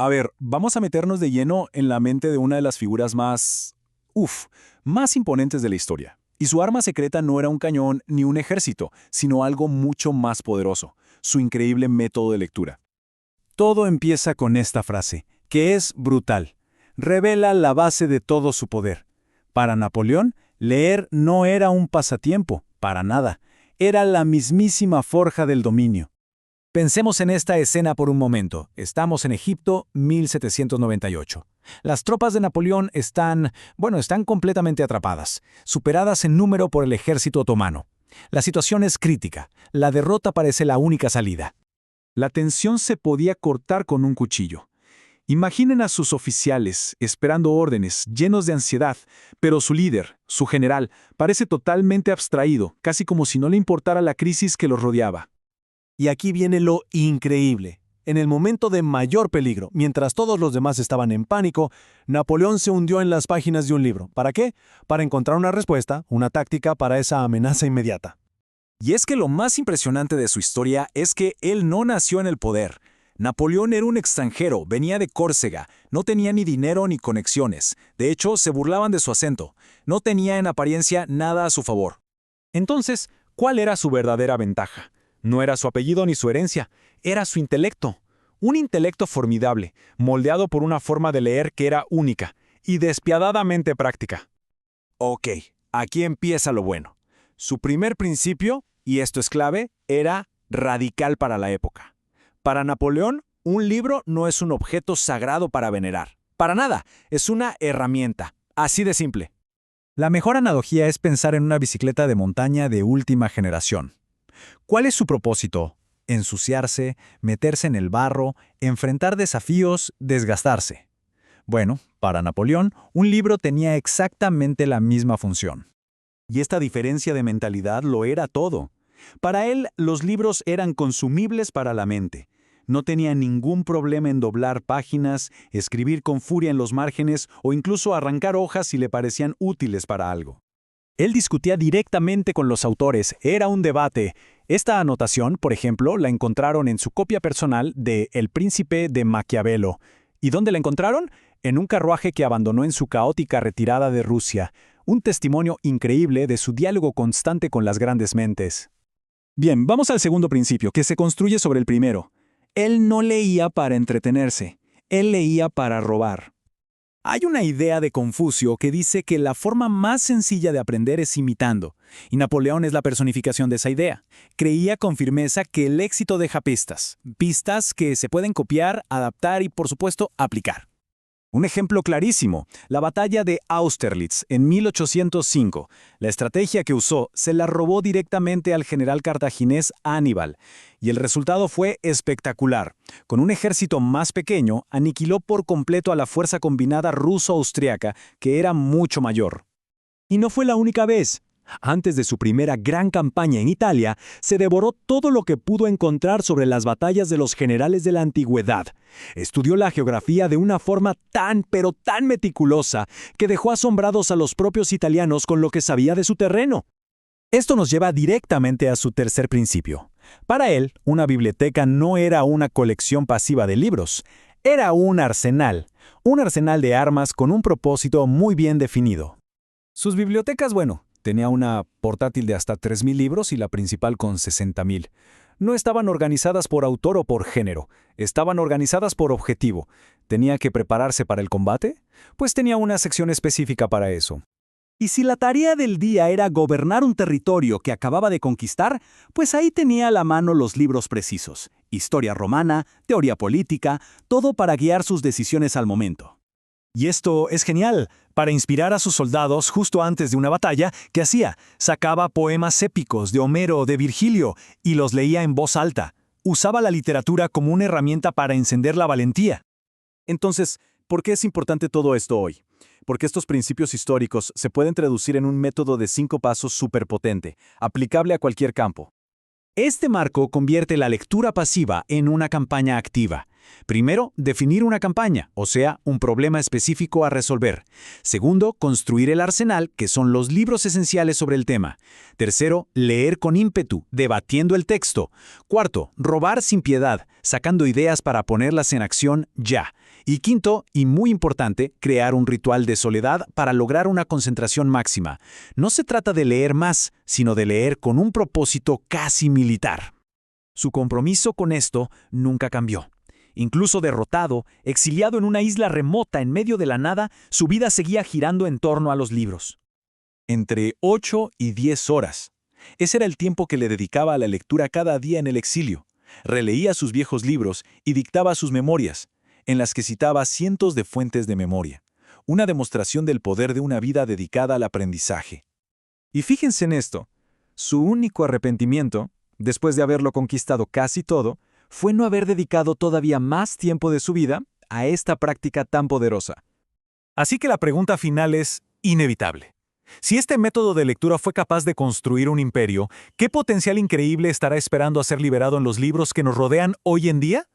A ver, vamos a meternos de lleno en la mente de una de las figuras más imponentes de la historia. Y su arma secreta no era un cañón ni un ejército, sino algo mucho más poderoso, su increíble método de lectura. Todo empieza con esta frase, que es brutal. Revela la base de todo su poder. Para Napoleón, leer no era un pasatiempo, para nada. Era la mismísima forja del dominio. Pensemos en esta escena por un momento. Estamos en Egipto, 1798. Las tropas de Napoleón están completamente atrapadas, superadas en número por el ejército otomano. La situación es crítica. La derrota parece la única salida. La tensión se podía cortar con un cuchillo. Imaginen a sus oficiales esperando órdenes, llenos de ansiedad, pero su líder, su general, parece totalmente abstraído, casi como si no le importara la crisis que los rodeaba. Y aquí viene lo increíble. En el momento de mayor peligro, mientras todos los demás estaban en pánico, Napoleón se hundió en las páginas de un libro. ¿Para qué? Para encontrar una respuesta, una táctica para esa amenaza inmediata. Y es que lo más impresionante de su historia es que él no nació en el poder. Napoleón era un extranjero, venía de Córcega, no tenía ni dinero ni conexiones. De hecho, se burlaban de su acento. No tenía en apariencia nada a su favor. Entonces, ¿cuál era su verdadera ventaja? No era su apellido ni su herencia, era su intelecto. Un intelecto formidable, moldeado por una forma de leer que era única y despiadadamente práctica. Ok, aquí empieza lo bueno. Su primer principio, y esto es clave, era radical para la época. Para Napoleón, un libro no es un objeto sagrado para venerar. Para nada, es una herramienta. Así de simple. La mejor analogía es pensar en una bicicleta de montaña de última generación. ¿Cuál es su propósito? Ensuciarse, meterse en el barro, enfrentar desafíos, desgastarse. Bueno, para Napoleón, un libro tenía exactamente la misma función. Y esta diferencia de mentalidad lo era todo. Para él, los libros eran consumibles para la mente. No tenía ningún problema en doblar páginas, escribir con furia en los márgenes o incluso arrancar hojas si le parecían útiles para algo. Él discutía directamente con los autores, era un debate. Esta anotación, por ejemplo, la encontraron en su copia personal de El Príncipe de Maquiavelo. ¿Y dónde la encontraron? En un carruaje que abandonó en su caótica retirada de Rusia. Un testimonio increíble de su diálogo constante con las grandes mentes. Bien, vamos al segundo principio, que se construye sobre el primero. Él no leía para entretenerse, él leía para robar. Hay una idea de Confucio que dice que la forma más sencilla de aprender es imitando, y Napoleón es la personificación de esa idea. Creía con firmeza que el éxito deja pistas que se pueden copiar, adaptar y, por supuesto, aplicar. Un ejemplo clarísimo, la batalla de Austerlitz en 1805. La estrategia que usó se la robó directamente al general cartaginés Aníbal, y el resultado fue espectacular. Con un ejército más pequeño, aniquiló por completo a la fuerza combinada ruso-austriaca, que era mucho mayor. Y no fue la única vez. Antes de su primera gran campaña en Italia, se devoró todo lo que pudo encontrar sobre las batallas de los generales de la antigüedad. Estudió la geografía de una forma tan meticulosa que dejó asombrados a los propios italianos con lo que sabía de su terreno. Esto nos lleva directamente a su tercer principio. Para él, una biblioteca no era una colección pasiva de libros, era un arsenal de armas con un propósito muy bien definido. Sus bibliotecas, tenía una portátil de hasta 3.000 libros y la principal con 60.000. No estaban organizadas por autor o por género, estaban organizadas por objetivo. ¿Tenía que prepararse para el combate? Pues tenía una sección específica para eso. Y si la tarea del día era gobernar un territorio que acababa de conquistar, pues ahí tenía a la mano los libros precisos. Historia romana, teoría política, todo para guiar sus decisiones al momento. Y esto es genial, para inspirar a sus soldados justo antes de una batalla, ¿qué hacía? Sacaba poemas épicos de Homero o de Virgilio y los leía en voz alta. Usaba la literatura como una herramienta para encender la valentía. Entonces, ¿por qué es importante todo esto hoy? Porque estos principios históricos se pueden traducir en un método de 5 pasos superpotente, aplicable a cualquier campo. Este marco convierte la lectura pasiva en una campaña activa. Primero, definir una campaña, o sea, un problema específico a resolver. Segundo, construir el arsenal, que son los libros esenciales sobre el tema. Tercero, leer con ímpetu, debatiendo el texto. Cuarto, robar sin piedad, sacando ideas para ponerlas en acción ya. Y quinto, y muy importante, crear un ritual de soledad para lograr una concentración máxima. No se trata de leer más, sino de leer con un propósito casi militar. Su compromiso con esto nunca cambió. Incluso derrotado, exiliado en una isla remota en medio de la nada, su vida seguía girando en torno a los libros. Entre 8 y 10 horas. Ese era el tiempo que le dedicaba a la lectura cada día en el exilio. Releía sus viejos libros y dictaba sus memorias, en las que citaba cientos de fuentes de memoria. Una demostración del poder de una vida dedicada al aprendizaje. Y fíjense en esto, su único arrepentimiento, después de haberlo conquistado casi todo, fue no haber dedicado todavía más tiempo de su vida a esta práctica tan poderosa. Así que la pregunta final es inevitable. Si este método de lectura fue capaz de construir un imperio, ¿qué potencial increíble estará esperando a ser liberado en los libros que nos rodean hoy en día?